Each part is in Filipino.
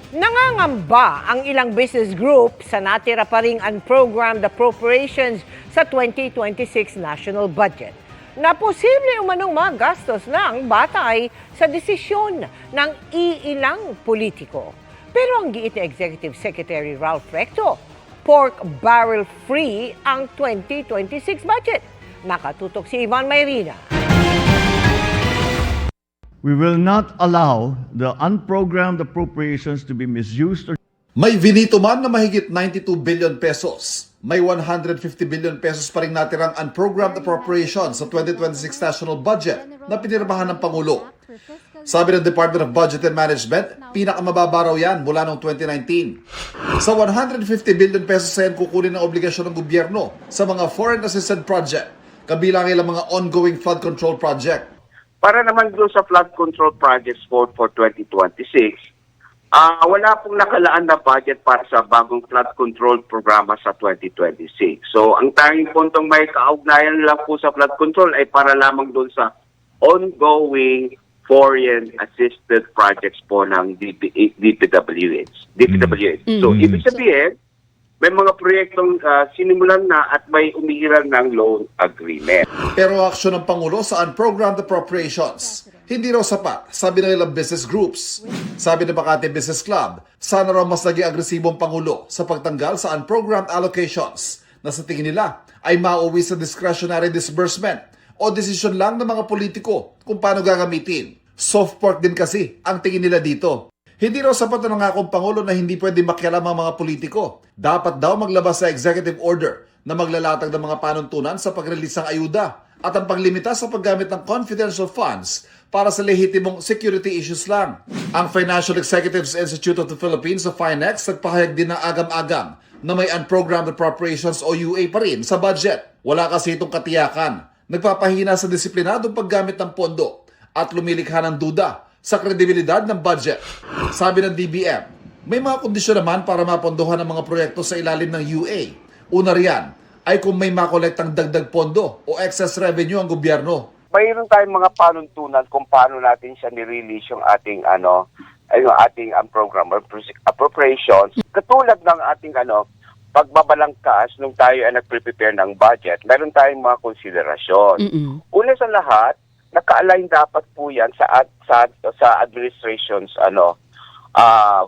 Nangangamba ang ilang business group sa natira pa ring unprogrammed appropriations sa 2026 national budget na posible umanong magastos ng batay sa desisyon ng iilang politiko. Pero ang giit ni Executive Secretary Ralph Recto, pork barrel free ang 2026 budget. Nakatutok si Ivan Mayrina. We will not allow the unprogrammed appropriations to be misused or May vinito man na mahigit 92 billion pesos. May 150 billion pesos pa rin natirang unprogrammed appropriations sa 2026 national budget na pinirmahan ng Pangulo. Sabi ng Department of Budget and Management, pinakamababa raw yan mula noong 2019. Sa 150 billion pesos sa yan kukunin ng obligasyon ng gobyerno sa mga foreign assisted project, kabilang ilang mga ongoing flood control project. Para naman doon sa flood control projects for 2026, wala pong nakalaan na budget para sa bagong flood control programa sa 2026. So, ang tanging puntong may kaugnayan lang po sa flood control ay para lamang doon sa ongoing foreign assisted projects po ng DPWH. So, ibig sabihin, may mga proyektong sinimulan na at may umihiran ng loan agreement. Pero aksyon ng Pangulo sa unprogrammed appropriations, hindi raw sapat, sabi ng ilang business groups. Sabi ng Makati Business Club, sana raw mas naging agresibong Pangulo sa pagtanggal sa unprogrammed allocations na sa tingin nila ay mauwi sa discretionary disbursement o desisyon lang ng mga politiko kung paano gagamitin. Soft pork din kasi ang tingin nila dito. Hindi raw sapat na nangakong Pangulo na hindi pwede makialam ang mga politiko. Dapat daw maglabas sa executive order na maglalatag ng mga panuntunan sa pag-release ng ayuda at ang paglimita sa paggamit ng confidential funds para sa lehitimong security issues lang. Ang Financial Executives Institute of the Philippines o FINEX nagpahayag din ng agam-agam na may unprogrammed appropriations o UA pa rin sa budget. Wala kasi itong katiyakan. Nagpapahina sa disiplinadong paggamit ng pondo at lumilikha ng duda sa kredibilidad ng budget. Sabi ng DBM, may mga kondisyon naman para mapondohan ang mga proyekto sa ilalim ng UA. Una riyan ay kung may makolektang dagdag pondo o excess revenue ang gobyerno. Mayroon tayong mga panuntunan kung paano natin siya ni-release yung ating ating program appropriations. Katulad ng ating pagbabalangkas nung tayo ay nagprepare ng budget, meron tayong mga konsiderasyon. Una sa lahat, naka-align dapat po yan sa administration's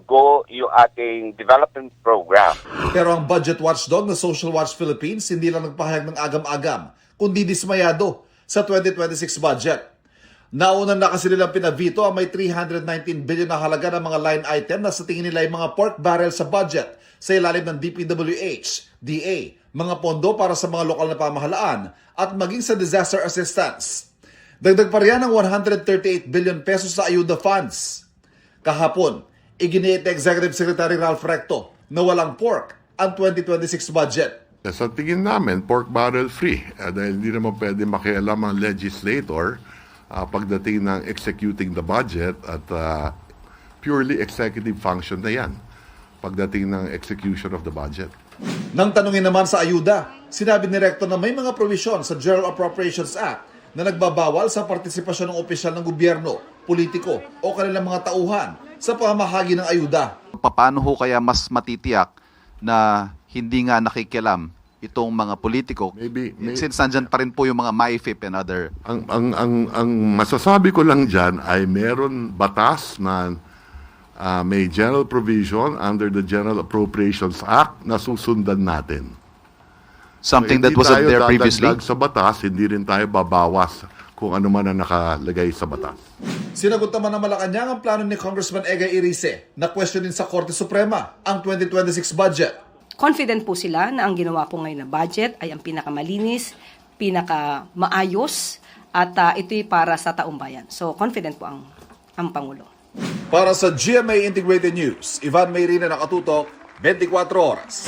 go yung ating development program. Pero ang budget watchdog na Social Watch Philippines hindi lang nagpahayag ng agam-agam, kundi dismayado sa 2026 budget. Nauna na kasi nilang pinavito ang may 319 billion na halaga ng mga line item na sa tingin nila ay mga pork barrel sa budget sa ilalim ng DPWH, DA, mga pondo para sa mga lokal na pamahalaan at maging sa disaster assistance. Dagdag pa riyan ng 138 billion pesos sa ayuda funds. Kahapon, iginiit ni Executive Secretary Ralph Recto na walang pork ang 2026 budget. Sa tingin namin, pork barrel free. Dahil hindi naman pwede makialam ang legislator pagdating ng executing the budget at purely executive function na yan pagdating ng execution of the budget. Nang tanungin naman sa ayuda, sinabi ni Recto na may mga provision sa General Appropriations Act na nagbabawal sa partisipasyon ng opisyal ng gobyerno, politiko o kanilang mga tauhan sa pamamahagi ng ayuda. Paano ho kaya mas matitiyak na hindi nga nakikialam itong mga politiko? Since nandyan pa rin po yung mga MyFIP and other... Ang masasabi ko lang dyan ay meron batas na may general provision under the General Appropriations Act na susundan natin. Something that wasn't there previously? Hindi tayo dadagdag sa batas, hindi rin tayo babawas kung ano man ang nakalagay sa batas. Sinagot naman ng Malacanang ang plano ni Congressman Egay Irice na questionin sa Korte Suprema ang 2026 budget. Confident po sila na ang ginawa po ngayon na budget ay ang pinakamalinis, pinakamaayos at ito'y para sa taong bayan. So confident po ang Pangulo. Para sa GMA Integrated News, Ivan Mayrina, nakatutok, 24 oras.